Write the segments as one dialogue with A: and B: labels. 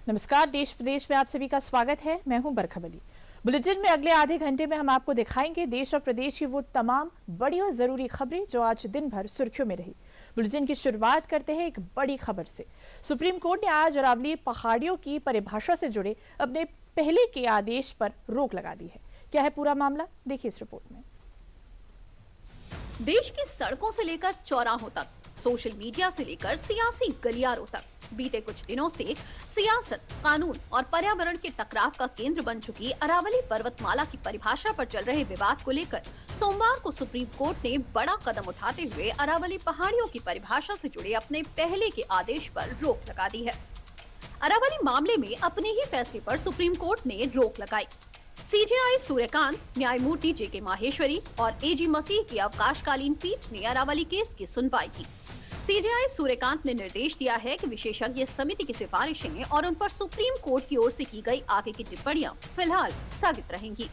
A: नमस्कार, देश प्रदेश में आप सभी का स्वागत है। मैं हूं बरखा बली। बुलेटिन में अगले आधे घंटे में हम आपको दिखाएंगे देश और प्रदेश की वो तमाम बड़ी और जरूरी खबरें जो आज दिन भर सुर्खियों में रही। बुलेटिन की शुरुआत करते हैं एक बड़ी खबर से। सुप्रीम कोर्ट ने आज अरावली पहाड़ियों की परिभाषा से जुड़े अपने पहले के आदेश पर रोक लगा दी है। क्या है पूरा मामला, देखिए इस रिपोर्ट में।
B: देश की सड़कों से लेकर चौराहों तक, सोशल मीडिया से लेकर सियासी गलियारों तक बीते कुछ दिनों से सियासत, कानून और पर्यावरण के टकराव का केंद्र बन चुकी अरावली पर्वतमाला की परिभाषा पर चल रहे विवाद को लेकर सोमवार को सुप्रीम कोर्ट ने बड़ा कदम उठाते हुए अरावली पहाड़ियों की परिभाषा से जुड़े अपने पहले के आदेश पर रोक लगा दी है। अरावली मामले में अपने ही फैसले पर सुप्रीम कोर्ट ने रोक लगाई। सीजेआई सूर्यकांत, न्यायमूर्ति जेके माहेश्वरी और एजी मसीह की अवकाशकालीन पीठ ने अरावली केस की सुनवाई की। सीजेआई सूर्यकांत ने निर्देश दिया है कि विशेषज्ञ समिति की सिफारिशें और उन पर सुप्रीम कोर्ट की ओर से की गई आगे की टिप्पणियां फिलहाल स्थगित रहेंगी।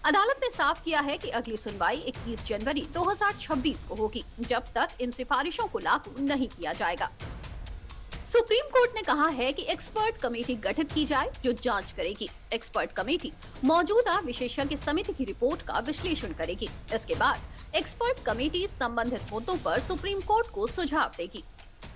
B: अदालत ने साफ किया है कि अगली सुनवाई 21 जनवरी 2026 को होगी, जब तक इन सिफारिशों को लागू नहीं किया जाएगा। सुप्रीम कोर्ट ने कहा है कि एक्सपर्ट कमेटी गठित की जाए जो जांच करेगी। एक्सपर्ट कमेटी मौजूदा विशेषज्ञ समिति की रिपोर्ट का विश्लेषण करेगी। इसके बाद एक्सपर्ट कमेटी संबंधित मुद्दों पर सुप्रीम कोर्ट को सुझाव देगी।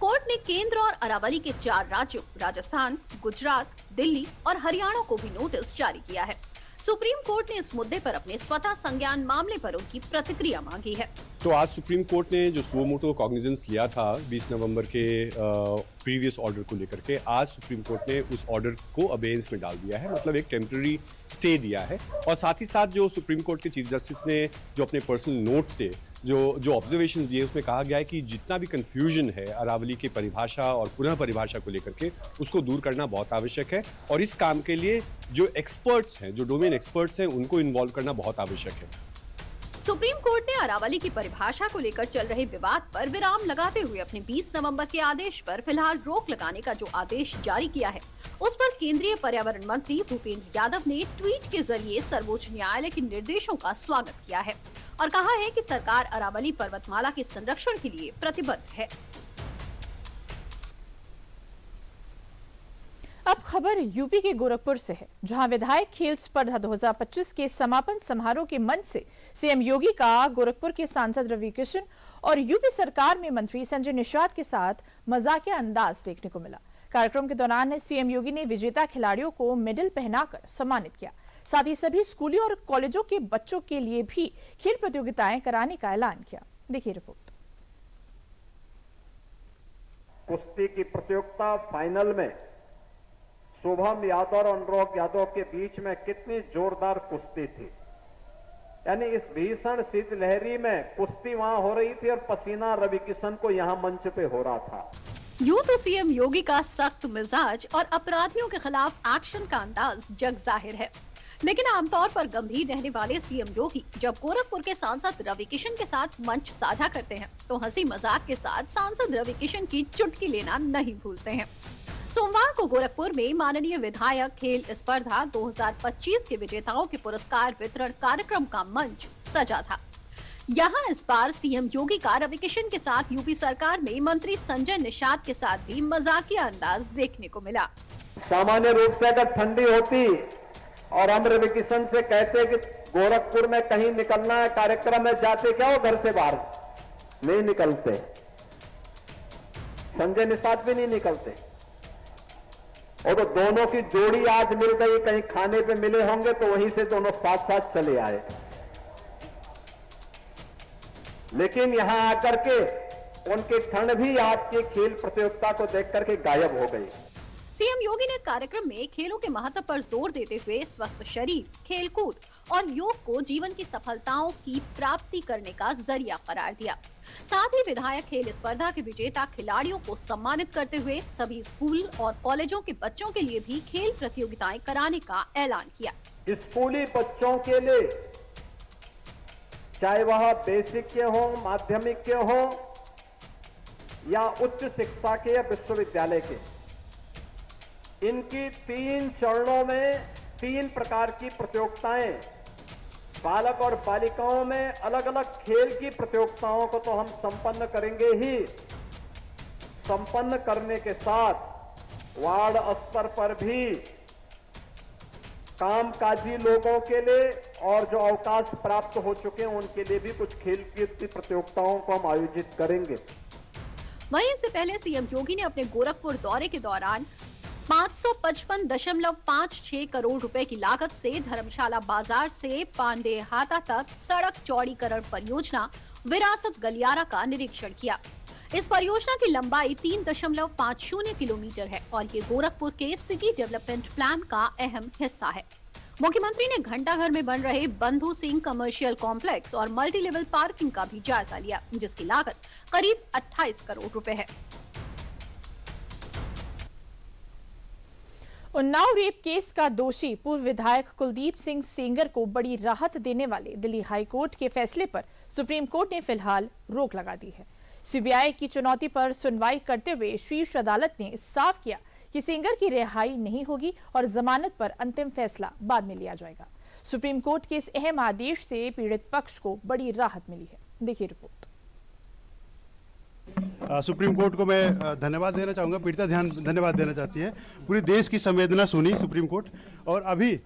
B: कोर्ट ने केंद्र और अरावली के 4 राज्यों राजस्थान, गुजरात, दिल्ली और हरियाणा को भी नोटिस जारी किया है। सुप्रीम कोर्ट ने इस मुद्दे पर अपने स्वतः संज्ञान मामले पर उनकी प्रतिक्रिया मांगी है।
C: तो आज सुप्रीम कोर्ट ने जो सुओ मोटो कॉग्निजेंस लिया था 20 नवंबर के प्रीवियस ऑर्डर को लेकर के, आज सुप्रीम कोर्ट ने उस ऑर्डर को अबेयंस में डाल दिया है, मतलब एक टेम्पररी स्टे दिया है। और साथ ही साथ जो सुप्रीम कोर्ट के चीफ जस्टिस ने जो अपने पर्सनल नोट से जो ऑब्जर्वेशन दिए, उसमें कहा गया है कि जितना भी कंफ्यूजन है अरावली की परिभाषा और पुनः परिभाषा को लेकर के, उसको दूर करना बहुत आवश्यक है। और इस काम के लिए जो एक्सपर्ट्स हैं, जो डोमेन एक्सपर्ट्स हैं, उनको इन्वॉल्व करना बहुत आवश्यक है।
B: सुप्रीम कोर्ट ने अरावली की परिभाषा को लेकर चल रहे विवाद पर विराम लगाते हुए अपने 20 नवंबर के आदेश पर फिलहाल रोक लगाने का जो आदेश जारी किया है, उस पर केंद्रीय पर्यावरण मंत्री भूपेंद्र यादव ने ट्वीट के जरिए सर्वोच्च न्यायालय के निर्देशों का स्वागत किया है और कहा है कि सरकार अरावली पर्वतमाला के संरक्षण के लिए प्रतिबद्ध है।
A: अब खबर यूपी के गोरखपुर से है, जहां विधायक खेल स्पर्धा 2025 के समापन समारोह के मंच से सीएम योगी का गोरखपुर के सांसद रवि किशन और यूपी सरकार में मंत्री संजय निषाद के साथ मजाकिया अंदाज देखने को मिला। कार्यक्रम के दौरान सीएम योगी ने विजेता खिलाड़ियों को मेडल पहनाकर सम्मानित किया। साथ ही सभी स्कूली और कॉलेजों के बच्चों के लिए भी खेल प्रतियोगिताएं कराने का ऐलान किया। देखिए रिपोर्ट।
D: कुश्ती की प्रतियोगिता फाइनल में शुभम यादव और अनुराग यादव के बीच में कितनी जोरदार कुश्ती थी। यानी इस भीषण शीतलहरी में कुश्ती वहां हो रही थी और पसीना रवि किशन को यहां मंच पे हो रहा था।
B: यूं तो सीएम योगी का सख्त मिजाज और अपराधियों के खिलाफ एक्शन का अंदाज जग जाहिर है, लेकिन आमतौर पर गंभीर रहने वाले सीएम योगी जब गोरखपुर के सांसद रवि किशन के साथ मंच साझा करते हैं तो हंसी मजाक के साथ सांसद रवि किशन की चुटकी लेना नहीं भूलते हैं। सोमवार को गोरखपुर में माननीय विधायक खेल स्पर्धा 2025 के विजेताओं के पुरस्कार वितरण कार्यक्रम का मंच सजा था। यहाँ इस बार सीएम योगी का रवि किशन के साथ यूपी सरकार में मंत्री संजय निषाद के साथ भी मजाकिया अंदाज देखने को मिला।
D: सामान्य रूप से अगर ठंडी होती और हम रवि किशन से कहते कि गोरखपुर में कहीं निकलना है कार्यक्रम में, जाते क्या हो घर से बाहर नहीं निकलते, संजय निषाद भी नहीं निकलते। और तो दोनों की जोड़ी आज मिल गई, कहीं खाने पे मिले होंगे तो वहीं से दोनों साथ साथ चले आए। लेकिन यहां आकर के उनकी ठंड भी आज की खेल प्रतियोगिता को देख करके गायब हो गई।
B: सीएम योगी ने कार्यक्रम में खेलों के महत्व पर जोर देते हुए स्वस्थ शरीर, खेलकूद और योग को जीवन की सफलताओं की प्राप्ति करने का जरिया करार दिया। साथ ही विधायक खेल स्पर्धा के विजेता खिलाड़ियों को सम्मानित करते हुए सभी स्कूल और कॉलेजों के बच्चों के लिए भी खेल प्रतियोगिताएं कराने का ऐलान किया।
D: स्कूली बच्चों के लिए, चाहे वह बेसिक के हो, माध्यमिक के हो या उच्च शिक्षा के या विश्वविद्यालय के, इनकी 3 चरणों में 3 प्रकार की प्रतियोगिताएं, बालक और बालिकाओं में अलग अलग खेल की प्रतियोगिताओं को तो हम संपन्न करेंगे ही, संपन्न करने के साथ वार्ड स्तर पर भी कामकाजी लोगों के लिए और जो अवकाश प्राप्त हो चुके हैं उनके लिए भी कुछ खेल की प्रतियोगिताओं को हम आयोजित करेंगे।
B: वहीं इससे पहले सीएम योगी ने अपने गोरखपुर दौरे के दौरान 555.56 करोड़ रुपए की लागत से धर्मशाला बाजार से पांडेहाता तक सड़क चौड़ीकरण परियोजना विरासत गलियारा का निरीक्षण किया। इस परियोजना की लंबाई 3.50 किलोमीटर है और ये गोरखपुर के सिटी डेवलपमेंट प्लान का अहम हिस्सा है। मुख्यमंत्री ने घंटाघर में बन रहे बंधु सिंह कमर्शियल कॉम्प्लेक्स और मल्टी लेवल पार्किंग का भी जायजा लिया, जिसकी लागत करीब 28 करोड़ रुपए है।
A: उन्नाव रेप केस का दोषी पूर्व विधायक कुलदीप सिंह सेंगर को बड़ी राहत देने वाले दिल्ली हाईकोर्ट के फैसले पर सुप्रीम कोर्ट ने फिलहाल रोक लगा दी है। सीबीआई की चुनौती पर सुनवाई करते हुए शीर्ष अदालत ने साफ किया कि सेंगर की रिहाई नहीं होगी और जमानत पर अंतिम फैसला बाद में लिया जाएगा। सुप्रीम कोर्ट के इस अहम आदेश से पीड़ित पक्ष को बड़ी राहत मिली है। देखिए रिपोर्ट।
E: सुप्रीम कोर्ट को मैं धन्यवाद देना चाहूँगा, पीड़िता धन्यवाद देना चाहती है। पूरी देश की संवेदना सुनी सुप्रीम कोर्ट और अभी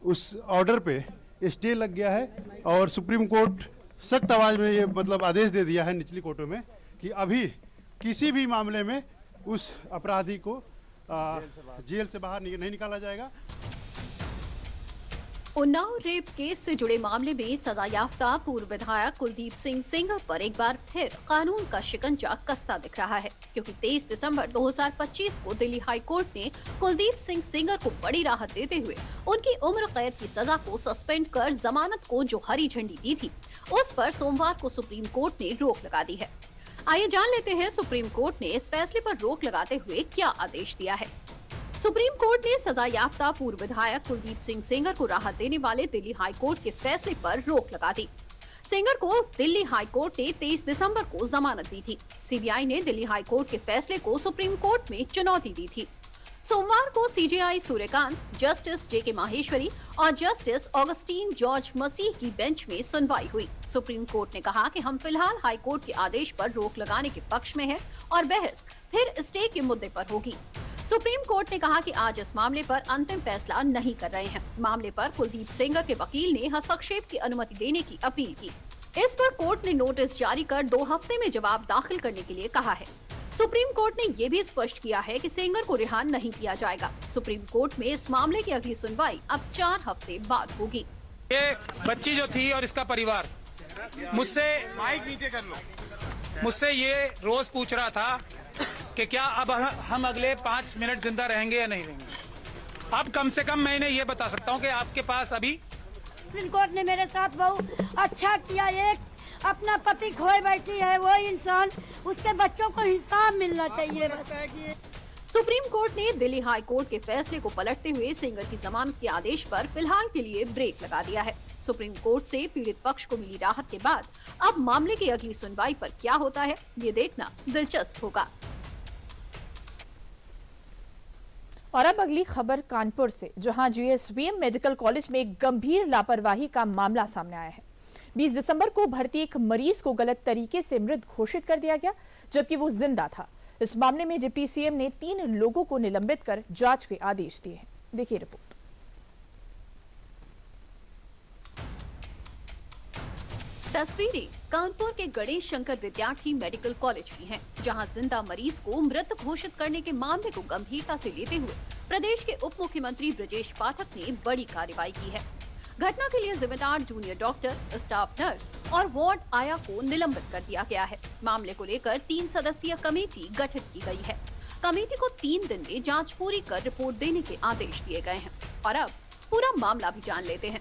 E: उस ऑर्डर पे स्टे लग गया है और सुप्रीम कोर्ट सख्त आवाज में ये मतलब आदेश दे दिया है निचली कोर्टों में कि अभी किसी भी मामले में उस अपराधी को जेल से बाहर नहीं निकाला जाएगा।
B: उन्नाव रेप केस से जुड़े मामले में सजायाफ्ता पूर्व विधायक कुलदीप सिंह सेंगर पर एक बार फिर कानून का शिकंजा कसता दिख रहा है, क्योंकि 23 दिसंबर 2025 को दिल्ली हाई कोर्ट ने कुलदीप सिंह सेंगर को बड़ी राहत देते हुए उनकी उम्र कैद की सजा को सस्पेंड कर जमानत को जो हरी झंडी दी थी, उस पर सोमवार को सुप्रीम कोर्ट ने रोक लगा दी है। आइए जान लेते हैं सुप्रीम कोर्ट ने इस फैसले पर रोक लगाते हुए क्या आदेश दिया है। सुप्रीम कोर्ट ने सजायाफ्ता पूर्व विधायक कुलदीप सिंह सेंगर को राहत देने वाले दिल्ली हाई कोर्ट के फैसले पर रोक लगा दी। सेंगर को दिल्ली हाई कोर्ट ने 23 दिसंबर को जमानत दी थी। सीबीआई ने दिल्ली हाई कोर्ट के फैसले को सुप्रीम कोर्ट में चुनौती दी थी। सोमवार को सीजेआई सूर्यकांत, जस्टिस जेके माहेश्वरी और जस्टिस ऑगस्टीन जॉर्ज मसीह की बेंच में सुनवाई हुई। सुप्रीम कोर्ट ने कहा कि हम फिलहाल हाई कोर्ट के आदेश पर रोक लगाने के पक्ष में हैं और बहस फिर स्टे के मुद्दे पर होगी। सुप्रीम कोर्ट ने कहा कि आज इस मामले पर अंतिम फैसला नहीं कर रहे हैं। मामले पर कुलदीप सेंगर के वकील ने हस्तक्षेप की अनुमति देने की अपील की। इस पर कोर्ट ने नोटिस जारी कर 2 हफ्ते में जवाब दाखिल करने के लिए कहा है। सुप्रीम कोर्ट ने ये भी स्पष्ट किया है कि सेंगर को रिहा नहीं किया जाएगा। सुप्रीम कोर्ट में इस मामले की अगली सुनवाई अब 4 हफ्ते बाद होगी।
F: ये बच्ची जो थी और इसका परिवार मुझसे माइक नीचे कर लो, मुझसे ये रोज पूछ रहा था कि क्या अब हम अगले 5 मिनट जिंदा रहेंगे या नहीं रहेंगे। अब कम से कम मैं इन्हें ये बता सकता हूँ कि आपके पास अभी
G: सुप्रीम कोर्ट ने मेरे साथ बहुत अच्छा किया। एक अपना पति खोए बैठी है वो इंसान, उसके बच्चों को हिसाब मिलना चाहिए।
B: सुप्रीम कोर्ट ने दिल्ली हाई कोर्ट के फैसले को पलटते हुए सेंगर की जमानत के आदेश पर फिलहाल के लिए ब्रेक लगा दिया है। सुप्रीम कोर्ट से पीड़ित पक्ष को मिली राहत के बाद अब मामले की अगली सुनवाई पर क्या होता है, ये देखना दिलचस्प होगा।
A: और अब अगली खबर कानपुर से, जहां जीएसवीएम मेडिकल कॉलेज में एक गंभीर लापरवाही का मामला सामने आया है। 20 दिसंबर को भर्ती एक मरीज को गलत तरीके से मृत घोषित कर दिया गया, जबकि वो जिंदा था। इस मामले में डिप्टी सीएम ने 3 लोगों को निलंबित कर जांच के आदेश दिए हैं। देखिए रिपोर्ट।
B: तस्वीरें कानपुर के गणेश शंकर विद्यार्थी मेडिकल कॉलेज की हैं, जहां जिंदा मरीज को मृत घोषित करने के मामले को गंभीरता से लेते हुए प्रदेश के उप मुख्यमंत्री ब्रजेश पाठक ने बड़ी कार्रवाई की है। घटना के लिए जिम्मेदार जूनियर डॉक्टर, स्टाफ नर्स और वार्ड आया को निलंबित कर दिया गया है। मामले को लेकर 3 सदस्यीय कमेटी गठित की गई है। कमेटी को 3 दिन में जांच पूरी कर रिपोर्ट देने के आदेश दिए गए हैं। और अब पूरा मामला भी जान लेते हैं।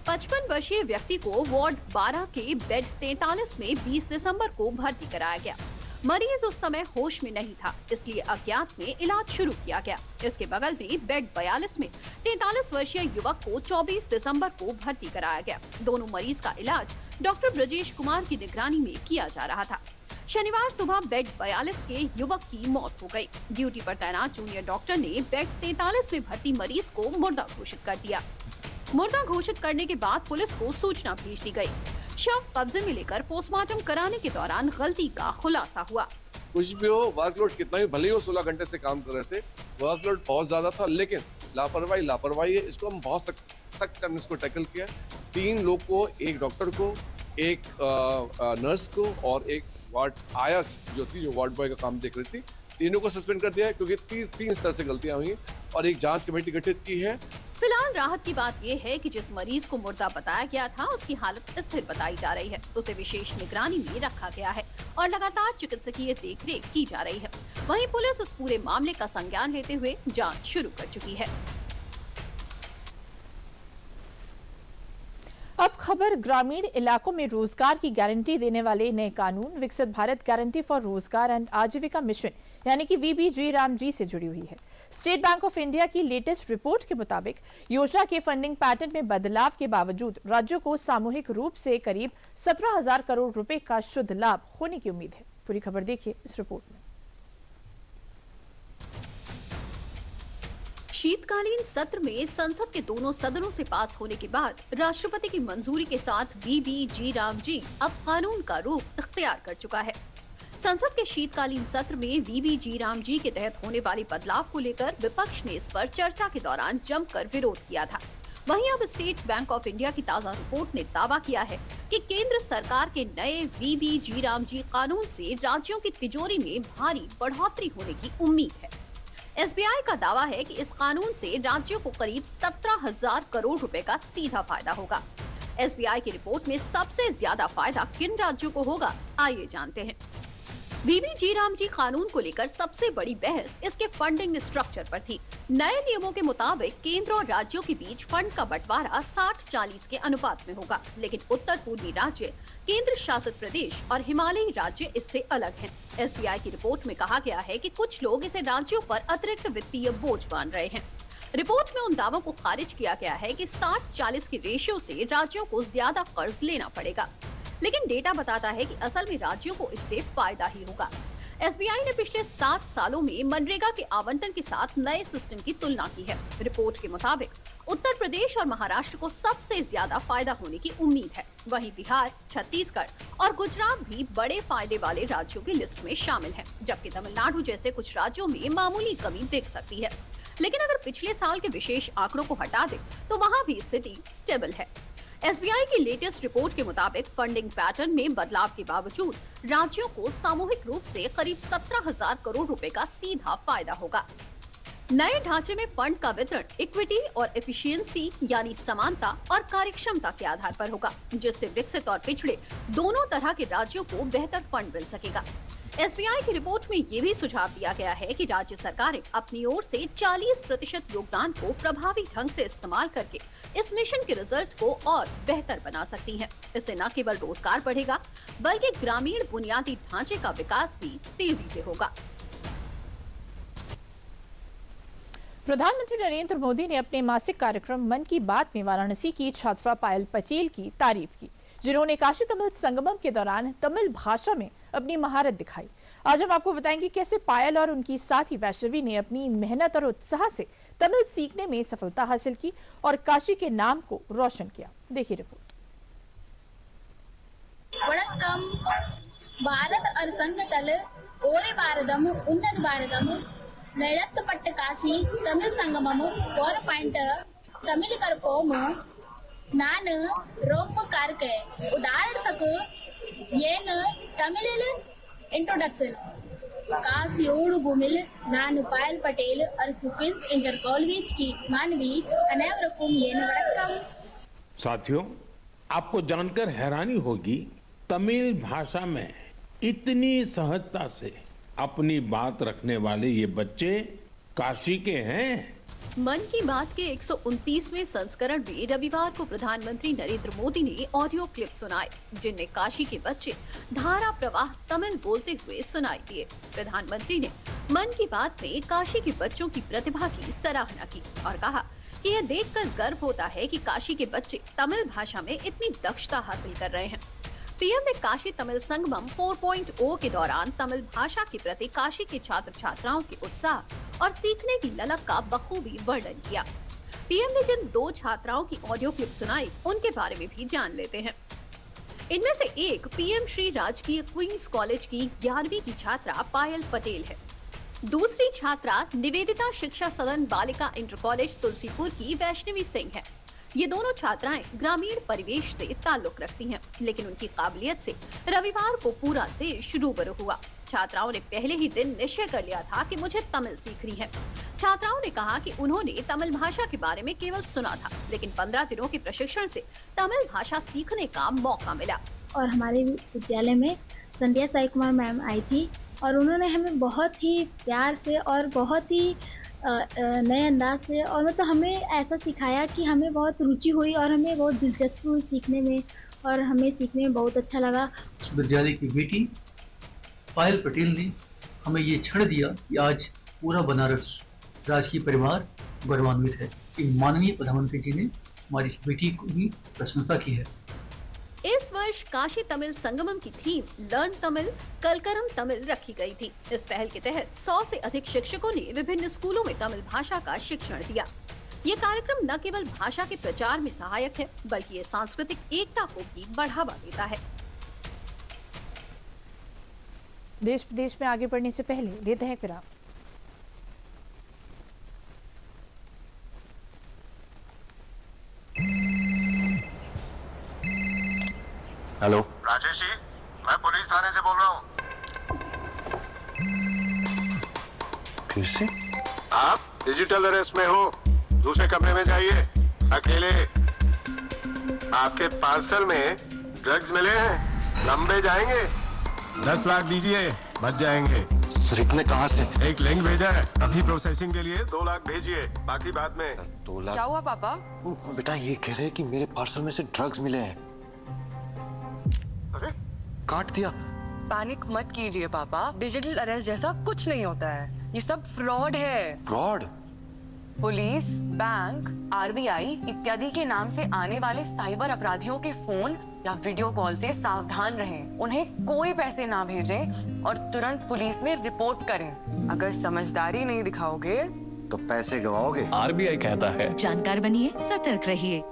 B: 55 वर्षीय व्यक्ति को वार्ड 12 के बेड 43 में 20 दिसंबर को भर्ती कराया गया। मरीज उस समय होश में नहीं था, इसलिए अज्ञात में इलाज शुरू किया गया। इसके बगल में बेड 42 में 43 वर्षीय युवक को 24 दिसंबर को भर्ती कराया गया। दोनों मरीज का इलाज डॉक्टर ब्रजेश कुमार की निगरानी में किया जा रहा था। शनिवार सुबह बेड 42 के युवक की मौत हो गई। ड्यूटी पर तैनात जूनियर डॉक्टर ने बेड 43 में भर्ती मरीज को मुर्दा घोषित कर दिया। मुर्दा घोषित करने के बाद पुलिस को सूचना भेज दी गई। शव कब्जे में लेकर पोस्टमार्टम कराने के दौरान गलती का खुलासा हुआ।
H: कुछ भी हो, वर्कलोड कितना भी भले ही हो, 16 घंटे से काम कर रहे थे, वर्कलोड बहुत ज़्यादा था, लेकिन लापरवाही है। इसको हम बहुत सख्त से हमने इसको टैकल किया। 3 लोग को, एक डॉक्टर को, एक नर्स को और एक वार्ड आया जो थी, जो वार्ड बॉय का काम देख रही थी, तीनों को सस्पेंड कर दिया है क्योंकि 3 स्तर से गलतियां हुई और एक जांच कमेटी गठित की है।
B: फिलहाल राहत की बात यह है कि जिस मरीज को मुर्दा बताया गया था उसकी हालत स्थिर बताई जा रही है। उसे विशेष निगरानी में रखा गया है और लगातार चिकित्सकीय देखरेख की जा रही है। वहीं पुलिस इस पूरे मामले का संज्ञान लेते हुए जांच शुरू कर चुकी है।
A: अब खबर ग्रामीण इलाकों में रोजगार की गारंटी देने वाले नए कानून विकसित भारत गारंटी फॉर रोजगार एंड आजीविका मिशन यानी कि VBG रामजी से जुड़ी हुई है। स्टेट बैंक ऑफ इंडिया की लेटेस्ट रिपोर्ट के मुताबिक योजना के फंडिंग पैटर्न में बदलाव के बावजूद राज्यों को सामूहिक रूप से करीब 17,000 करोड़ रुपए का शुद्ध लाभ होने की उम्मीद है। पूरी खबर देखिए इस रिपोर्ट में।
B: शीतकालीन सत्र में संसद के दोनों सदनों से पास होने के बाद राष्ट्रपति की मंजूरी के साथ VBG रामजी अब कानून का रूप इख्तियार कर चुका है। संसद के शीतकालीन सत्र में VBG रामजी के तहत होने वाले बदलाव को लेकर विपक्ष ने इस पर चर्चा के दौरान जमकर विरोध किया था। वहीं अब स्टेट बैंक ऑफ इंडिया की ताजा रिपोर्ट ने दावा किया है कि केंद्र सरकार के नए VBG रामजी कानून से राज्यों की तिजोरी में भारी बढ़ोतरी होने की उम्मीद है। SBI का दावा है कि इस कानून से राज्यों को करीब 17,000 करोड़ रुपए का सीधा फायदा होगा। SBI की रिपोर्ट में सबसे ज्यादा फायदा किन राज्यों को होगा, आइए जानते हैं। VBG रामजी कानून को लेकर सबसे बड़ी बहस इसके फंडिंग स्ट्रक्चर पर थी। नए नियमों के मुताबिक केंद्र और राज्यों के बीच फंड का बंटवारा 60-40 के अनुपात में होगा, लेकिन उत्तर पूर्वी राज्य, केंद्र शासित प्रदेश और हिमालयी राज्य इससे अलग हैं। SBI की रिपोर्ट में कहा गया है कि कुछ लोग इसे राज्यों पर अतिरिक्त वित्तीय बोझ मान रहे हैं। रिपोर्ट में उन दावों को खारिज किया गया है कि 60-40 की रेशियो से राज्यों को ज्यादा कर्ज लेना पड़ेगा, लेकिन डेटा बताता है कि असल में राज्यों को इससे फायदा ही होगा। SBI ने पिछले 7 सालों में मनरेगा के आवंटन के साथ नए सिस्टम की तुलना की है। रिपोर्ट के मुताबिक उत्तर प्रदेश और महाराष्ट्र को सबसे ज्यादा फायदा होने की उम्मीद है। वहीं बिहार, छत्तीसगढ़ और गुजरात भी बड़े फायदे वाले राज्यों की लिस्ट में शामिल हैं, जबकि तमिलनाडु जैसे कुछ राज्यों में मामूली कमी दिख सकती है। लेकिन अगर पिछले साल के विशेष आंकड़ों को हटा दें तो वहाँ भी स्थिति स्टेबल है। SBI की लेटेस्ट रिपोर्ट के मुताबिक फंडिंग पैटर्न में बदलाव के बावजूद राज्यों को सामूहिक रूप से करीब 17,000 करोड़ रुपए का सीधा फायदा होगा। नए ढांचे में फंड का वितरण इक्विटी और एफिशिएंसी यानी समानता और कार्यक्षमता के आधार पर होगा, जिससे विकसित और पिछड़े दोनों तरह के राज्यों को बेहतर फंड मिल सकेगा। SBI की रिपोर्ट में ये भी सुझाव दिया गया है कि राज्य सरकारें अपनी ओर से 40% योगदान को प्रभावी ढंग से इस्तेमाल करके इस मिशन के रिजल्ट को और बेहतर बना सकती हैं। इससे न केवल रोजगार बढ़ेगा बल्कि ग्रामीण बुनियादी ढांचे का विकास भी तेजी से होगा।
A: प्रधानमंत्री नरेंद्र मोदी ने अपने मासिक कार्यक्रम मन की बात में वाराणसी की छात्रा पायल पटेल की तारीफ की, जिन्होंने काशी तमिल संगमम के दौरान तमिल भाषा में अपनी महारत दिखाई। आज हम आपको बताएंगे कैसे पायल और उनकी साथी वैष्णवी ने अपनी मेहनत और उत्साह से तमिल सीखने में सफलता हासिल की और काशी के नाम को रोशन किया। देखिए रिपोर्ट।
I: वणक्कम। भारत और संघ तल ओरे भारतम उन्नत भारतम नैडत्तपट्ट काशी तमिल संगमम 4 तमिल करपोम नान रोम कार्के उदाहरणक येन तमिल इंट्रोडक्शन कासियोड़ भूमिल नान पायल पटेल और सुकिन्स इंटर कॉलेज की मानवी अनेवरकुम येन वणक्कम।
J: साथियों, आपको जानकर हैरानी होगी, तमिल भाषा में इतनी सहजता से अपनी बात रखने वाले ये बच्चे काशी के हैं।
B: मन की बात के 129वें संस्करण में रविवार को प्रधानमंत्री नरेंद्र मोदी ने ऑडियो क्लिप सुनाए, जिनमें काशी के बच्चे धारा प्रवाह तमिल बोलते हुए सुनाई दिए। प्रधानमंत्री ने मन की बात में काशी के बच्चों की प्रतिभा की सराहना की और कहा कि यह देखकर गर्व होता है कि काशी के बच्चे तमिल भाषा में इतनी दक्षता हासिल कर रहे हैं। पीएम ने काशी तमिल संगमम 4.0 के दौरान तमिल भाषा के प्रति काशी के छात्र छात्राओं के उत्साह और सीखने की ललक का बखूबी वर्णन किया। पीएम ने जिन 2 छात्राओं की ऑडियो क्लिप सुनाई, उनके बारे में भी जान लेते हैं। इनमें से एक पीएम श्री राजकीय क्वींस कॉलेज की 11वीं की छात्रा पायल पटेल है। दूसरी छात्रा निवेदिता शिक्षा सदन बालिका इंटर कॉलेज तुलसीपुर की वैष्णवी सिंह है। ये दोनों छात्राएं ग्रामीण परिवेश से ताल्लुक रखती हैं, लेकिन उनकी काबिलियत से रविवार को पूरा देश रूबरू हुआ। छात्राओं ने पहले ही दिन निश्चय कर लिया था कि मुझे तमिल सीखनी है। छात्राओं ने कहा कि उन्होंने तमिल भाषा के बारे में केवल सुना था, लेकिन 15 दिनों के प्रशिक्षण से तमिल भाषा सीखने का मौका मिला।
K: और हमारे विद्यालय में संध्या साई कुमार मैम आई थी और उन्होंने हमें बहुत ही प्यार से और बहुत ही नए अंदाज से और मतलब हमें ऐसा सिखाया कि हमें बहुत रुचि हुई और हमें बहुत दिलचस्पी हुई सीखने में और हमें सीखने में बहुत अच्छा लगा।
L: विद्यालय की बेटी पायल पटेल ने हमें ये क्षण दिया कि आज पूरा बनारस राजकीय परिवार गौरवान्वित है कि माननीय प्रधानमंत्री जी ने हमारी बेटी को भी प्रशंसा की है।
B: इस वर्ष काशी तमिल संगमम की थीम लर्न तमिल कलकरम तमिल रखी गई थी। इस पहल के तहत 100 से अधिक शिक्षकों ने विभिन्न स्कूलों में तमिल भाषा का शिक्षण दिया। ये कार्यक्रम न केवल भाषा के प्रचार में सहायक है, बल्कि ये सांस्कृतिक एकता को भी बढ़ावा देता है।
A: देश प्रदेश में आगे बढ़ने से पहले लेते हैं विराम।
M: हेलो राजेश जी, मैं पुलिस थाने से बोल रहा हूँ। फिर से आप डिजिटल अरेस्ट में हो, दूसरे कमरे में जाइए अकेले। आपके पार्सल में ड्रग्स मिले हैं, लंबे जाएंगे। 10 लाख दीजिए, बच जाएंगे। सर इतने कहाँ से? एक लिंक भेजा है, अभी प्रोसेसिंग के लिए 2 लाख भेजिए, बाकी बाद में। 2 लाख?
N: क्या हुआ पापा?
M: बेटा ये कह रहे हैं कि मेरे पार्सल में से ड्रग्स मिले हैं। अरे काट दिया।
N: पैनिक मत कीजिए पापा, डिजिटल अरेस्ट जैसा कुछ नहीं होता है, ये सब फ्रॉड है।
M: फ्रॉड?
N: पुलिस, बैंक, आरबीआई इत्यादि के नाम से आने वाले साइबर अपराधियों के फोन या वीडियो कॉल से सावधान रहें। उन्हें कोई पैसे ना भेजें और तुरंत पुलिस में रिपोर्ट करें। अगर समझदारी नहीं दिखाओगे
M: तो पैसे गवाओगे।
O: आरबीआई कहता है
P: जानकार बनिए, सतर्क रहिए।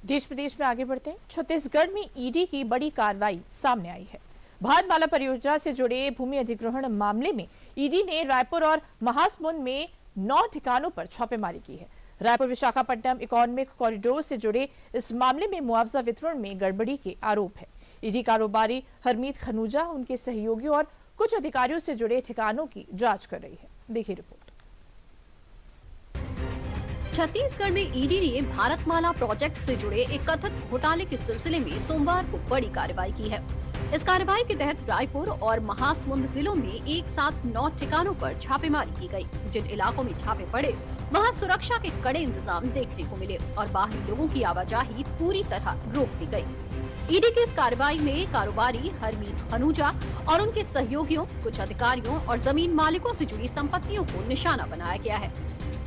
A: देश प्रदेश में आगे बढ़ते हैं। छत्तीसगढ़ में ईडी की बड़ी कार्रवाई सामने आई है। भारतमाला परियोजना से जुड़े भूमि अधिग्रहण मामले में ईडी ने रायपुर और महासमुंद में 9 ठिकानों पर छापेमारी की है। रायपुर विशाखापट्टनम इकोनॉमिक कॉरिडोर से जुड़े इस मामले में मुआवजा वितरण में गड़बड़ी के आरोप है। ईडी कारोबारी हरमीत खनूजा, उनके सहयोगियों और कुछ अधिकारियों से जुड़े ठिकानों की जांच कर रही है। देखिए रिपोर्ट।
B: छत्तीसगढ़ में ईडी ने भारतमाला प्रोजेक्ट से जुड़े एक कथित घोटाले के सिलसिले में सोमवार को बड़ी कार्रवाई की है। इस कार्रवाई के तहत रायपुर और महासमुंद जिलों में एक साथ 9 ठिकानों पर छापेमारी की गई। जिन इलाकों में छापे पड़े वहां सुरक्षा के कड़े इंतजाम देखने को मिले और बाहरी लोगों की आवाजाही पूरी तरह रोक दी गई। ईडी की इस कार्रवाई में कारोबारी हरमीत खनूजा और उनके सहयोगियों, कुछ अधिकारियों और जमीन मालिकों से जुड़ी संपत्तियों को निशाना बनाया गया है।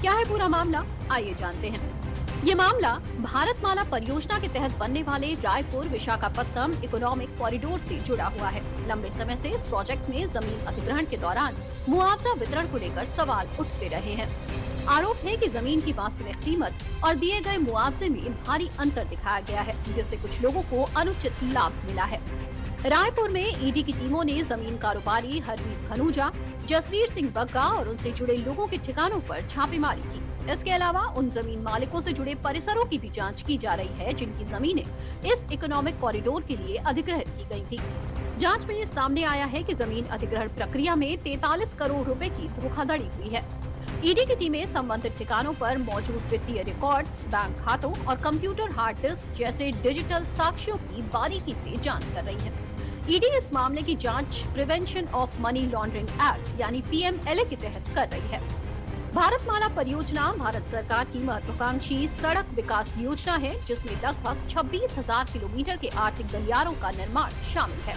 B: क्या है पूरा मामला, आइए जानते हैं। ये मामला भारतमाला परियोजना के तहत बनने वाले रायपुर विशाखापट्टनम इकोनॉमिक कॉरिडोर से जुड़ा हुआ है। लंबे समय से इस प्रोजेक्ट में जमीन अधिग्रहण के दौरान मुआवजा वितरण को लेकर सवाल उठते रहे हैं। आरोप है कि जमीन की वास्तविक कीमत और दिए गए मुआवजे में भारी अंतर दिखाया गया है, जिससे कुछ लोगों को अनुचित लाभ मिला है। रायपुर में ईडी की टीमों ने जमीन कारोबारी हरमीत खनूजा, जसवीर सिंह बग्गा और उनसे जुड़े लोगों के ठिकानों पर छापेमारी की। इसके अलावा उन जमीन मालिकों से जुड़े परिसरों की भी जांच की जा रही है, जिनकी जमीनें इस इकोनॉमिक कॉरिडोर के लिए अधिग्रहित की गई थी। जांच में ये सामने आया है कि जमीन अधिग्रहण प्रक्रिया में 43 करोड़ रुपए की धोखाधड़ी हुई है। ईडी की टीमें संबंधित ठिकानों पर मौजूद वित्तीय रिकॉर्ड्स, बैंक खातों और कंप्यूटर हार्ड डिस्क जैसे डिजिटल साक्ष्यों की बारीकी से जांच कर रही है। ईडी इस मामले की जांच prevention of money laundering act यानी PMLA के तहत कर रही है। भारतमाला परियोजना भारत सरकार की महत्वाकांक्षी सड़क विकास योजना है, जिसमें लगभग 26,000 किलोमीटर के आर्थिक गलियारों का निर्माण शामिल है।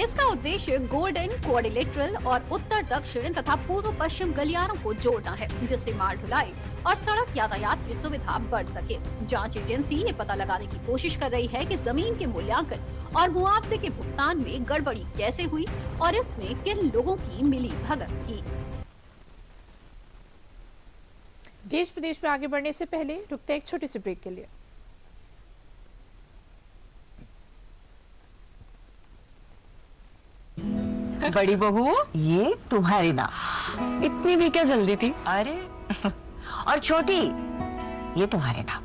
B: इसका उद्देश्य गोल्डन क्वाड्रिलेटरल और उत्तर दक्षिण तथा पूर्व पश्चिम गलियारों को जोड़ना है, जिससे माल ढुलाई और सड़क यातायात की सुविधा बढ़ सके। जांच एजेंसी ये पता लगाने की कोशिश कर रही है कि जमीन के मूल्यांकन और मुआवजे के भुगतान में गड़बड़ी कैसे हुई और इसमें किन लोगों की मिली भगत थी।
A: देश प्रदेश में आगे बढ़ने से पहले रुकते एक छोटी सी ब्रेक के लिए।
O: बड़ी बहू, ये तुम्हारे नाम।
N: इतनी भी क्या जल्दी थी?
O: अरे और छोटी, ये तुम्हारे नाम।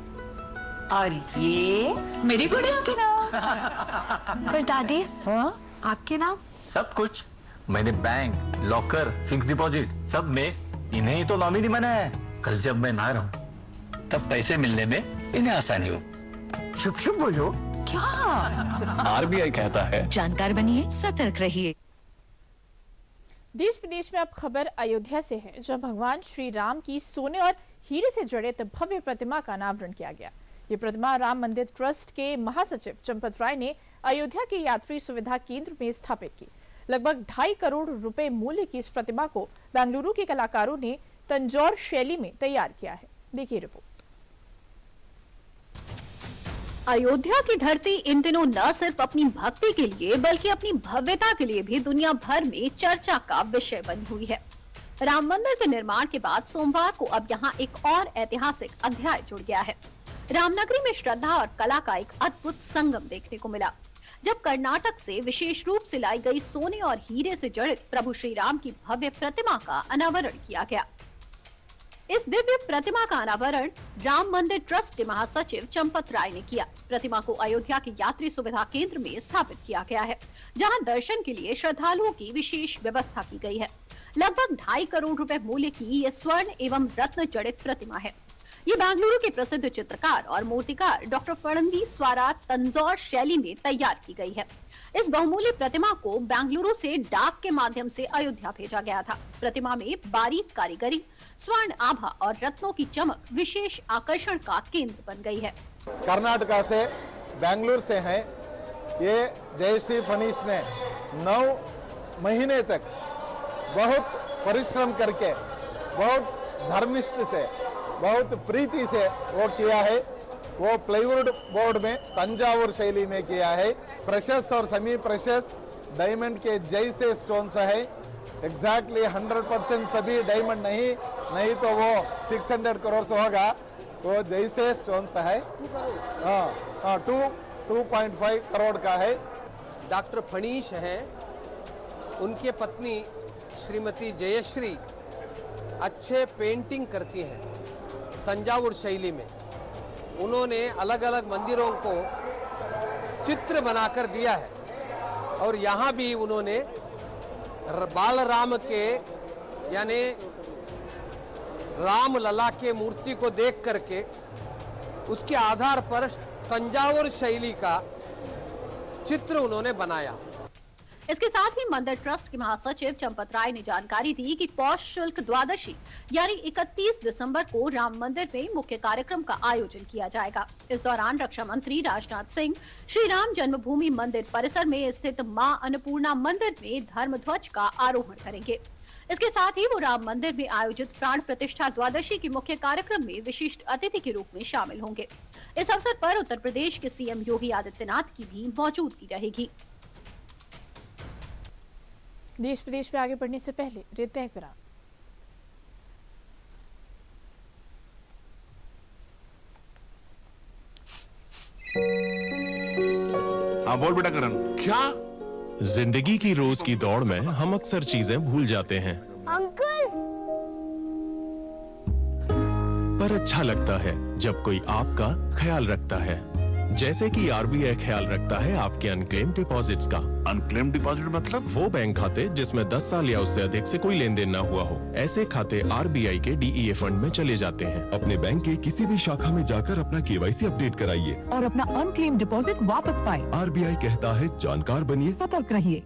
O: और ये मेरी गुड़िया के नाम।
N: पर दादी,
O: हाँ?
N: आपके नाम?
Q: सब कुछ मैंने बैंक, लॉकर, फिक्स डिपॉजिट सब में इन्हें ही तो नॉमिनी बनाया है। कल जब मैं ना रहूं तब पैसे मिलने में इन्हें आसानी हो।
O: शुभ शुभ बोलो।
N: क्या?
Q: आरबीआई कहता है।
P: जानकार बनिए, सतर्क रहिए।
A: देश विदेश में अब खबर अयोध्या से है, जहां भगवान श्री राम की सोने और हीरे से जड़ित भव्य प्रतिमा का अनावरण किया गया। ये प्रतिमा राम मंदिर ट्रस्ट के महासचिव चंपत राय ने अयोध्या के यात्री सुविधा केंद्र में स्थापित की। लगभग 2.5 करोड़ रुपए मूल्य की इस प्रतिमा को बेंगलुरु के कलाकारों ने तंजौर शैली में तैयार किया है। देखिए रिपोर्ट।
B: अयोध्या की धरती इन दिनों न सिर्फ अपनी भक्ति के लिए बल्कि अपनी भव्यता के लिए भी दुनिया भर में चर्चा का विषय बनी हुई है। राम मंदिर के निर्माण के बाद सोमवार को अब यहाँ एक और ऐतिहासिक अध्याय जुड़ गया है। रामनगरी में श्रद्धा और कला का एक अद्भुत संगम देखने को मिला, जब कर्नाटक से विशेष रूप से लाई गई सोने और हीरे से जड़ित प्रभु श्री राम की भव्य प्रतिमा का अनावरण किया गया। इस दिव्य प्रतिमा का अनावरण राम मंदिर ट्रस्ट के महासचिव चंपत राय ने किया। प्रतिमा को अयोध्या के यात्री सुविधा केंद्र में स्थापित किया गया है, जहां दर्शन के लिए श्रद्धालुओं की विशेष व्यवस्था की गई है। लगभग 2.5 करोड़ रुपए मूल्य की ये स्वर्ण एवं रत्न जड़ित प्रतिमा है। ये बेंगलुरु के प्रसिद्ध चित्रकार और मूर्तिकार डॉक्टर फडणवीस द्वारा तंजौर शैली में तैयार की गई है। इस बहुमूल्य प्रतिमा को बेंगलुरु से डाक के माध्यम से अयोध्या भेजा गया था। प्रतिमा में बारीक कारीगरी, स्वर्ण आभा और रत्नों की चमक विशेष आकर्षण का केंद्र बन गई है।
R: कर्नाटका से, बेंगलुरु से है। ये जयश्री फडणवीस ने 9 महीने तक बहुत परिश्रम करके, बहुत धर्मिष्ठ से, बहुत प्रीति से वो किया है। वो प्लाईवुड बोर्ड में तंजावुर शैली में किया है। प्रेशस और सेमी प्रेशस डायमंड के जैसे स्टोन्स है। एग्जैक्टली 100% सभी डायमंड नहीं तो वो 600 करोड़ होगा। वो जैसे स्टोन्स है। 2.5 करोड़ का है।
S: डॉक्टर फडणवीस है, उनके पत्नी श्रीमती जयश्री अच्छे पेंटिंग करती हैं तंजावुर शैली में। उन्होंने अलग अलग मंदिरों को चित्र बनाकर दिया है और यहाँ भी उन्होंने बाल राम के यानी राम लला के मूर्ति को देख करके उसके आधार पर तंजावुर शैली का चित्र उन्होंने बनाया।
B: इसके साथ ही मंदिर ट्रस्ट के महासचिव चंपत राय ने जानकारी दी कि पौष शुक्ल द्वादशी यानी 31 दिसंबर को राम मंदिर में मुख्य कार्यक्रम का आयोजन किया जाएगा। इस दौरान रक्षा मंत्री राजनाथ सिंह श्री राम जन्मभूमि मंदिर परिसर में स्थित मां अन्नपूर्णा मंदिर में धर्म ध्वज का आरोहण करेंगे। इसके साथ ही वो राम मंदिर में आयोजित प्राण प्रतिष्ठा द्वादशी के मुख्य कार्यक्रम में विशिष्ट अतिथि के रूप में शामिल होंगे। इस अवसर पर उत्तर प्रदेश के सीएम योगी आदित्यनाथ की भी मौजूदगी रहेगी।
A: देश प्रदेश में आगे बढ़ने से पहले लेते हैं एक विराम।
T: हाँ बोल बेटा करण। क्या? जिंदगी की रोज की दौड़ में हम अक्सर चीजें भूल जाते हैं
U: अंकल।
T: पर अच्छा लगता है जब कोई आपका ख्याल रखता है, जैसे कि आरबीआई ख्याल रखता है आपके अनक्लेम डिपॉजिट्स का।
U: अनक्लेम डिपॉजिट मतलब?
T: वो बैंक खाते जिसमें 10 साल या उससे अधिक से कोई लेन देन न हुआ हो। ऐसे खाते आरबीआई के डीईए फंड में चले जाते हैं।
V: अपने बैंक के किसी भी शाखा में जाकर अपना केवाईसी अपडेट कराइए
W: और अपना अनक्लेम डिपॉजिट वापस पाएं।
V: आरबीआई कहता है जानकार बनिए,
W: सतर्क रहिए।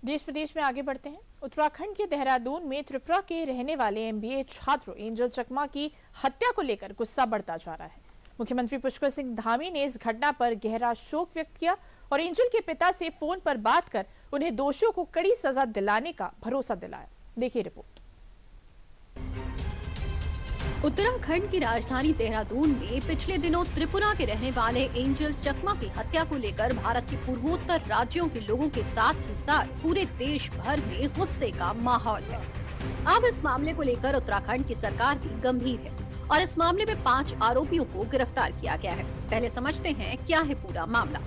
A: देश प्रदेश में आगे बढ़ते हैं। उत्तराखंड के देहरादून में त्रिपुरा के रहने वाले एमबीए छात्र एंजल चकमा की हत्या को लेकर गुस्सा बढ़ता जा रहा है। मुख्यमंत्री पुष्कर सिंह धामी ने इस घटना पर गहरा शोक व्यक्त किया और एंजल के पिता से फोन पर बात कर उन्हें दोषियों को कड़ी सजा दिलाने का भरोसा दिलाया। देखिए रिपोर्ट।
B: उत्तराखंड की राजधानी देहरादून में पिछले दिनों त्रिपुरा के रहने वाले एंजल चकमा की हत्या को लेकर भारत के पूर्वोत्तर राज्यों के लोगों के साथ ही साथ पूरे देश भर में गुस्से का माहौल है। अब इस मामले को लेकर उत्तराखंड की सरकार भी गंभीर है और इस मामले में 5 आरोपियों को गिरफ्तार किया गया है। पहले समझते हैं क्या है पूरा मामला।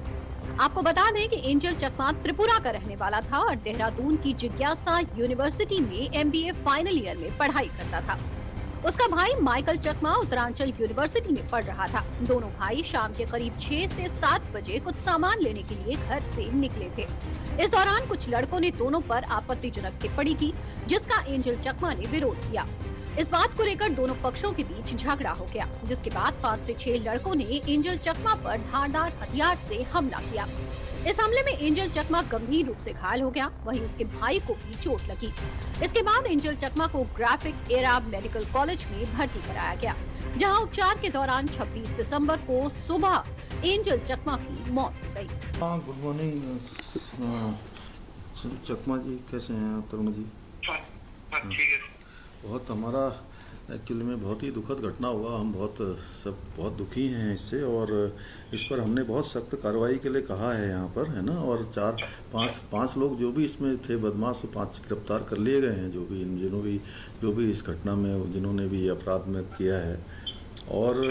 B: आपको बता दें कि एंजल चकमा त्रिपुरा का रहने वाला था और देहरादून की जिज्ञासा यूनिवर्सिटी में MBA फाइनल ईयर में पढ़ाई करता था। उसका भाई माइकल चकमा उत्तरांचल यूनिवर्सिटी में पढ़ रहा था। दोनों भाई शाम के करीब 6 से 7 बजे कुछ सामान लेने के लिए घर से निकले थे। इस दौरान कुछ लड़कों ने दोनों पर आपत्तिजनक टिप्पणी की, जिसका एंजल चकमा ने विरोध किया। इस बात को लेकर दोनों पक्षों के बीच झगड़ा हो गया, जिसके बाद 5 से 6 लड़कों ने एंजल चकमा पर धारदार हथियार से हमला किया। इस हमले में एंजल चकमा गंभीर रूप से घायल हो गया, वहीं उसके भाई को भी चोट लगी। इसके बाद एंजल चकमा को ग्राफिक एराब मेडिकल कॉलेज में भर्ती कराया गया, जहां उपचार के दौरान 26 दिसंबर को सुबह एंजल चकमा की मौत हो गई।
C: गुड मॉर्निंग चकमा जी, कैसे हैं आप? तरुण जी ठीक है। बहुत हमारा एक्चुअली में बहुत ही दुखद घटना हुआ, हम बहुत दुखी हैं इससे, और इस पर हमने बहुत सख्त कार्रवाई के लिए कहा है यहाँ पर, है ना। और 4-5 लोग जो भी इसमें थे बदमाश, 5 गिरफ्तार कर लिए गए हैं, जो भी इस घटना में जिन्होंने भी अपराध में किया है। और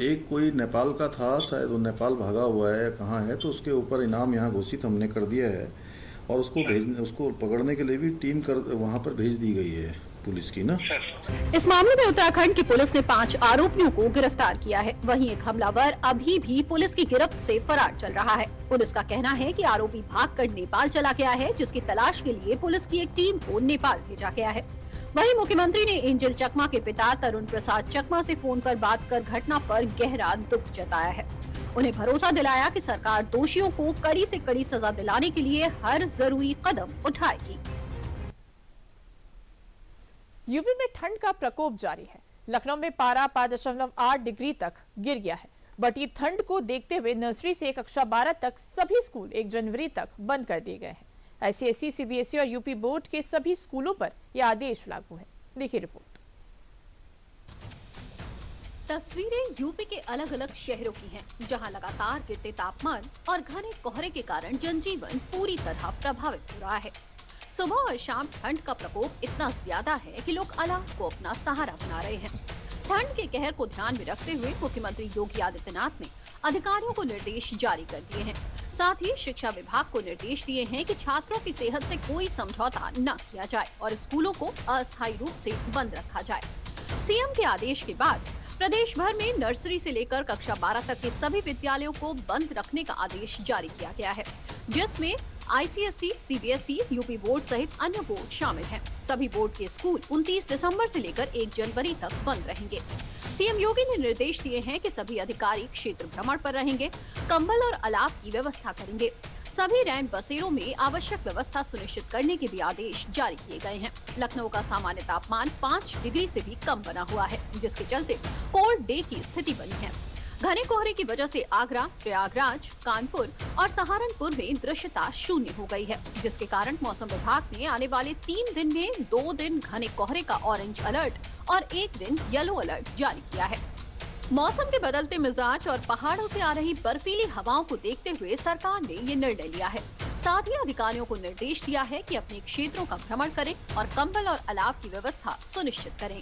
C: एक कोई नेपाल का था, शायद वो नेपाल भागा हुआ है, कहाँ है, तो उसके ऊपर इनाम यहाँ घोषित हमने कर दिया है, और उसको पकड़ने के लिए भी टीम वहाँ पर भेज दी गई है पुलिस की ना।
B: इस मामले में उत्तराखंड की पुलिस ने 5 आरोपियों को गिरफ्तार किया है। वहीं एक हमलावर अभी भी पुलिस की गिरफ्त से फरार चल रहा है। पुलिस का कहना है कि आरोपी भागकर नेपाल चला गया है, जिसकी तलाश के लिए पुलिस की एक टीम को नेपाल भेजा गया है। वहीं मुख्यमंत्री ने एंजल चकमा के पिता तरुण प्रसाद चकमा से फोन पर बात कर घटना पर गहरा दुख जताया है। उन्हें भरोसा दिलाया कि सरकार दोषियों को कड़ी से कड़ी सजा दिलाने के लिए हर जरूरी कदम उठाएगी।
A: यूपी में ठंड का प्रकोप जारी है। लखनऊ में पारा 5.8 डिग्री तक गिर गया है। बढ़ती ठंड को देखते हुए नर्सरी से कक्षा 12 तक सभी स्कूल 1 जनवरी तक बंद कर दिए गए हैं। ICSE, CBSE और यूपी बोर्ड के सभी स्कूलों पर यह आदेश लागू है। देखिए रिपोर्ट।
B: तस्वीरें यूपी के अलग अलग शहरों की हैं, जहां लगातार गिरते तापमान और घने कोहरे के कारण जनजीवन पूरी तरह प्रभावित हो रहा है। सुबह और शाम ठंड का प्रकोप इतना ज्यादा है कि लोग अलाव को अपना सहारा बना रहे हैं। ठंड के कहर को ध्यान में रखते हुए मुख्यमंत्री योगी आदित्यनाथ ने अधिकारियों को निर्देश जारी कर दिए हैं। साथ ही शिक्षा विभाग को निर्देश दिए हैं कि छात्रों की सेहत से कोई समझौता न किया जाए और स्कूलों को अस्थायी रूप से बंद रखा जाए। सीएम के आदेश के बाद प्रदेश भर में नर्सरी से लेकर कक्षा 12 तक के सभी विद्यालयों को बंद रखने का आदेश जारी किया गया है, जिसमें ICSE, CBSE, यूपी बोर्ड सहित अन्य बोर्ड शामिल हैं। सभी बोर्ड के स्कूल 29 दिसंबर से लेकर 1 जनवरी तक बंद रहेंगे। सीएम योगी ने निर्देश दिए हैं कि सभी अधिकारी क्षेत्र भ्रमण पर रहेंगे, कंबल और अलाव की व्यवस्था करेंगे। सभी रैन बसेरों में आवश्यक व्यवस्था सुनिश्चित करने के भी आदेश जारी किए गए हैं। लखनऊ का सामान्य तापमान 5 डिग्री से भी कम बना हुआ है, जिसके चलते कोल्ड डे की स्थिति बनी है। घने कोहरे की वजह से आगरा, प्रयागराज, कानपुर और सहारनपुर में दृश्यता शून्य हो गई है, जिसके कारण मौसम विभाग ने आने वाले 3 दिन में 2 दिन घने कोहरे का ऑरेंज अलर्ट और 1 दिन येलो अलर्ट जारी किया है। मौसम के बदलते मिजाज और पहाड़ों से आ रही बर्फीली हवाओं को देखते हुए सरकार ने ये निर्णय लिया है। साथ ही अधिकारियों को निर्देश दिया है कि अपने क्षेत्रों का भ्रमण करें और कंबल और अलाव की व्यवस्था सुनिश्चित करें।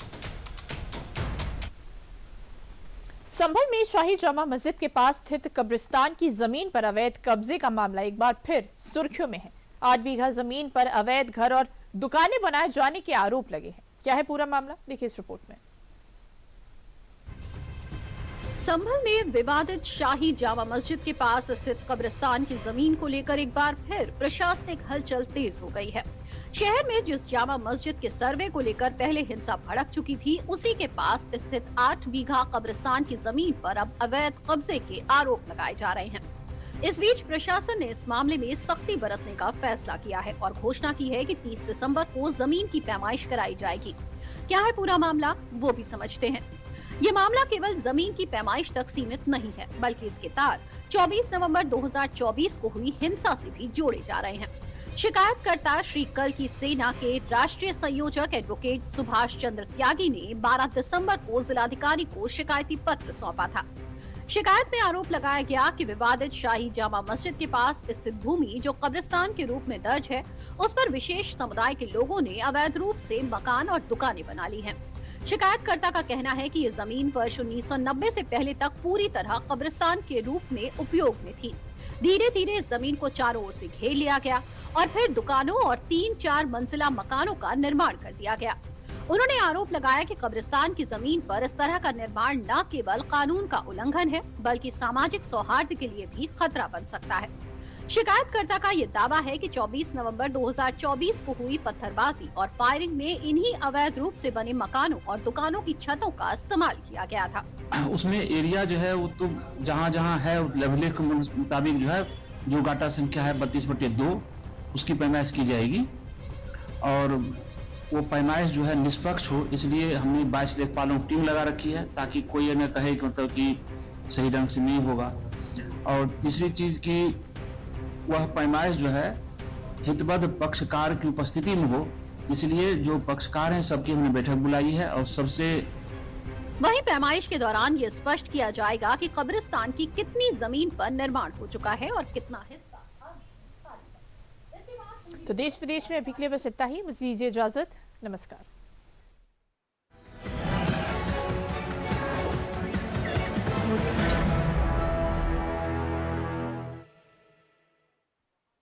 A: संभल में शाही जामा मस्जिद के पास स्थित कब्रिस्तान की जमीन पर अवैध कब्जे का मामला एक बार फिर सुर्खियों में है। 8 बीघा जमीन पर अवैध घर और दुकानें बनाए जाने के आरोप लगे हैं। क्या है पूरा मामला, देखिए इस रिपोर्ट में।
B: संभल में विवादित शाही जामा मस्जिद के पास स्थित कब्रिस्तान की जमीन को लेकर एक बार फिर प्रशासनिक हलचल तेज हो गई है। शहर में जिस जामा मस्जिद के सर्वे को लेकर पहले हिंसा भड़क चुकी थी, उसी के पास स्थित 8 बीघा कब्रिस्तान की जमीन पर अब अवैध कब्जे के आरोप लगाए जा रहे हैं। इस बीच प्रशासन ने इस मामले में सख्ती बरतने का फैसला किया है और घोषणा की है कि 30 दिसंबर को जमीन की पैमाइश कराई जाएगी। क्या है पूरा मामला, वो भी समझते हैं। ये मामला केवल जमीन की पैमाइश तक सीमित नहीं है, बल्कि इसके तार 24 नवंबर 2024 को हुई हिंसा से भी जोड़े जा रहे हैं। शिकायतकर्ता श्री कल की सेना के राष्ट्रीय संयोजक एडवोकेट सुभाष चंद्र त्यागी ने 12 दिसंबर को जिलाधिकारी को शिकायती पत्र सौंपा था। शिकायत में आरोप लगाया गया कि विवादित शाही जामा मस्जिद के पास स्थित भूमि जो कब्रिस्तान के रूप में दर्ज है, उस पर विशेष समुदाय के लोगों ने अवैध रूप से मकान और दुकानें बना ली हैं। शिकायतकर्ता का कहना है कि ये जमीन वर्ष 1990 से पहले तक पूरी तरह कब्रिस्तान के रूप में उपयोग में थी। धीरे धीरे इस जमीन को चारों ओर से घेर लिया गया और फिर दुकानों और 3-4 मंजिला मकानों का निर्माण कर दिया गया। उन्होंने आरोप लगाया कि कब्रिस्तान की जमीन पर इस तरह का निर्माण न केवल कानून का उल्लंघन है बल्कि सामाजिक सौहार्द के लिए भी खतरा बन सकता है। शिकायतकर्ता का ये दावा है कि 24 नवंबर 2024 को हुई पत्थरबाजी और फायरिंग में इन्हीं अवैध रूप से बने मकानों और दुकानों की छतों का इस्तेमाल किया गया था।
D: उसमें एरिया जो है वो तो जहाँ है लेवल के मुताबिक जो है जो गाटा संख्या है 32/2 उसकी पैमाइश की जाएगी और वो पैमाइश जो है निष्पक्ष हो, इसलिए हमने 22 लेखपालों की टीम लगा रखी है ताकि कोई ये न कहे कि मतलब कि सही ढंग से नहीं होगा। और तीसरी चीज की वह पैमाइश जो है हितबद्ध पक्षकार की उपस्थिति में हो, इसलिए जो पक्षकार हैं सबकी हमने बैठक बुलाई है और सबसे
B: वहीं पैमाइश के दौरान ये स्पष्ट किया जाएगा कि कब्रिस्तान की कितनी जमीन पर निर्माण हो चुका है और कितना हिस्सा।
A: तो देश विदेश में अभी के लिए बस इतना ही। मुझे दीजिए इजाजत। नमस्कार।